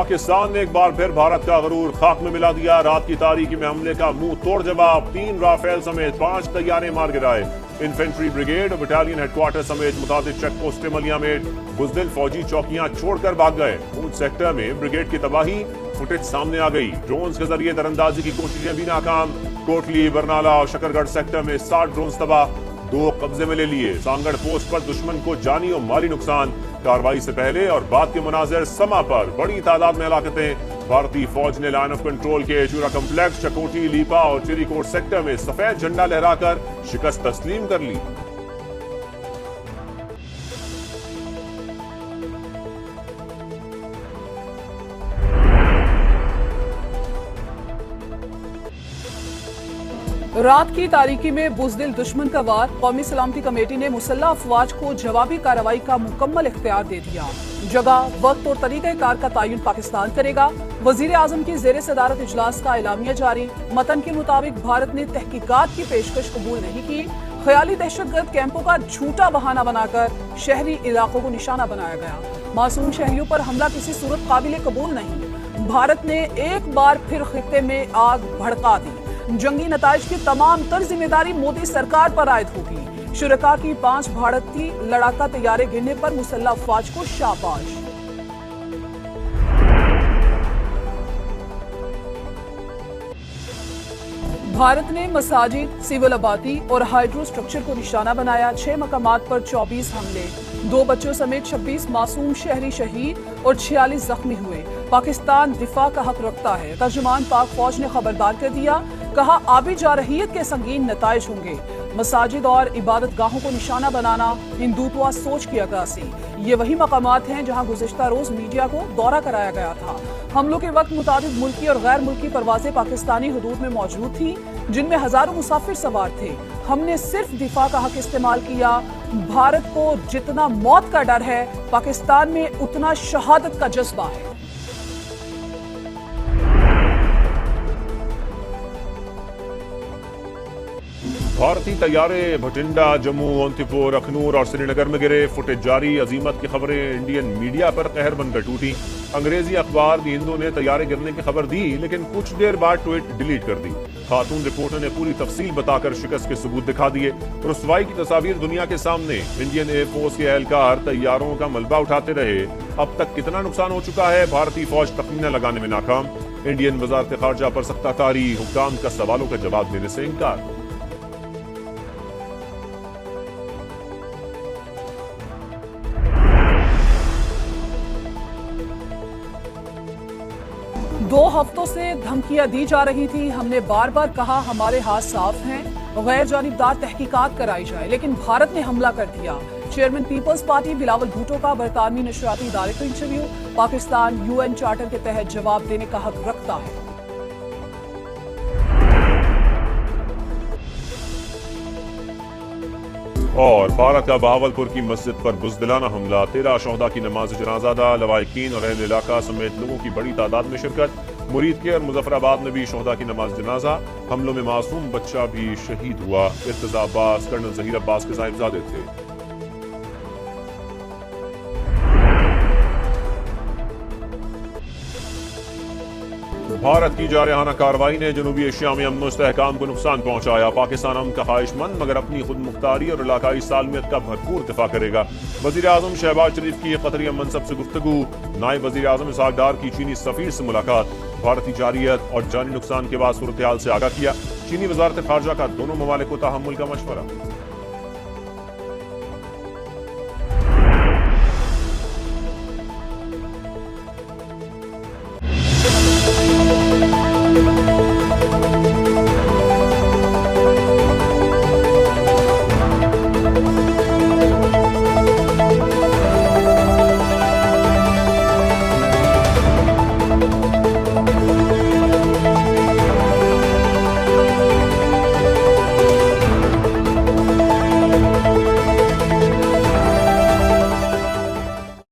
पाकिस्तान ने एक बार फिर भारत का गरूर खाक में मिला दिया। रात की तारीकी में हमले का मुंह तोड़ जवाब, 3 राफेल समेत 5 तैयारे मार गिराए। इन्फेंट्री ब्रिगेड और बटालियन हेडक्वार्टर समेत मुताबिक चेक पोस्ट मलिया में बुजदिल फौजी चौकियां छोड़कर भाग गए। पूंछ सेक्टर में ब्रिगेड की तबाही फुटेज सामने आ गई। ड्रोन्स के जरिए दरअंदाजी की कोशिशें भी नाकाम। कोटली, बरनाला और शकरगढ़ सेक्टर में 60 ड्रोन्स तबाह, 2 कब्जे में ले लिए। सांगड़ पोस्ट पर दुश्मन को जानी और माली नुकसान। कार्रवाई से पहले और बाद के मनाजिर समा पर बड़ी तादाद में हलाकतें। भारतीय फौज ने लाइन ऑफ कंट्रोल के चूरा कम्प्लेक्स, चकोटी, लीपा और चिरीकोट सेक्टर में सफेद झंडा लहराकर शिकस्त तस्लीम कर ली। रात की तारीकी में बुजदिल दुश्मन का वार। कौमी सलामती कमेटी ने मुसल्लह अफवाज को जवाबी कार्रवाई का मुकम्मल इख्तियार दे दिया। जगह, वक्त और तरीक़ेकार का तयन पाकिस्तान करेगा। वजीर आजम की जेर सदारत इजलास का एलामिया जारी। मतन के मुताबिक भारत ने तहकीकात की पेशकश कबूल नहीं की। ख्याली दहशतगर्द कैंपों का झूठा बहाना बनाकर शहरी इलाकों को निशाना बनाया गया। मासूम शहरियों पर हमला किसी सूरत काबिल कबूल नहीं। भारत ने एक बार फिर खित्ते में आग भड़का दी। जंगी नताइज की तमाम तर जिम्मेदारी मोदी सरकार पर आयद होगी। शुरका की 5 भारतीय लड़ाका तैयारे गिरने पर मुसल्लह अफवाज को शाबाश। भारत ने मसाजिद, सिविल आबादी और हाइड्रो स्ट्रक्चर को निशाना बनाया। 6 मकामात पर 24 हमले, 2 बच्चों समेत 26 मासूम शहरी शहीद और 46 जख्मी हुए। पाकिस्तान दिफा का हक रखता है। तर्जुमान पाक फौज ने खबरदार कर दिया, कहा आबी जारहियत के संगीन नताइज होंगे। मसाजिद और इबादत गाहों को निशाना बनाना हिंदुत्व सोच की अक्कासी। ये वही मकामात हैं जहां गुज़िश्ता रोज मीडिया को दौरा कराया गया था। हमलों के वक्त मुताबिक मुल्की और गैर मुल्की परवाजें पाकिस्तानी हुदूद में मौजूद थीं, जिनमें हजारों मुसाफिर सवार थे। हमने सिर्फ दिफा का हक इस्तेमाल किया। भारत को जितना मौत का डर है, पाकिस्तान में उतना शहादत का जज्बा है। भारतीय तैयारे भटिंडा, जम्मू, अंतिपुर, अखनूर और श्रीनगर में गिरे। फुटेज जारी। अजीमत की खबरें इंडियन मीडिया पर कहर बनकर टूटी। अंग्रेजी अखबार दी हिंदू ने तैयारे गिरने की खबर दी, लेकिन कुछ देर बाद ट्वीट डिलीट कर दी। खातून रिपोर्टर ने पूरी तफसील बताकर शिकस्त के सबूत दिखा दिए। रुसवाई की तस्वीर दुनिया के सामने। इंडियन एयरफोर्स के एहलकार तैयारों का मलबा उठाते रहे। अब तक कितना नुकसान हो चुका है, भारतीय फौज तखमीना लगाने में नाकाम। इंडियन वजारत खारजा पर सख्ताकारी। हुक्काम का सवालों का जवाब देने से इनकार। दो हफ्तों से धमकियां दी जा रही थी। हमने बार बार कहा हमारे हाथ साफ हैं, गैर जानिबदार तहकीकात कराई जाए, लेकिन भारत ने हमला कर दिया। चेयरमैन पीपल्स पार्टी बिलावल भुट्टो का बरतानवी नशरियाती इदारे को इंटरव्यू। पाकिस्तान यूएन चार्टर के तहत जवाब देने का हक रखता है। और भारत का बहावलपुर की मस्जिद पर बुज़दिलाना हमला। 13 शोहदा की नमाज जनाजा अदा। लवाहिकीन और अहल इलाका समेत लोगों की बड़ी तादाद में शिरकत। मुरीद के और मुजफ्फराबाद में भी शोहदा की नमाज जनाजा। हमलों में मासूम बच्चा भी शहीद हुआ। इर्तज़ा अब्बास कर्नल ज़हीर अब्बास के साहिबजादे थे। भारत की जारहाना कार्रवाई ने जनूबी एशिया में अमन इस्तेहकाम को नुकसान पहुंचाया। पाकिस्तान अमन का ख्वाहिशमंद मगर अपनी खुद मुख्तारी और इलाकाई सालमियत का भरपूर दिफा करेगा। वजीर आजम शहबाज शरीफ की कतरी अमन सब से गुफ्तगू। नायब वजीर आजम इसहाक डार की चीनी सफीर से मुलाकात। भारतीय जारियत और जानी नुकसान के बाद सूरत हाल से आगाह किया। चीनी वजारत खारजा का दोनों ममालिक को तहम्मुल का मशवरा।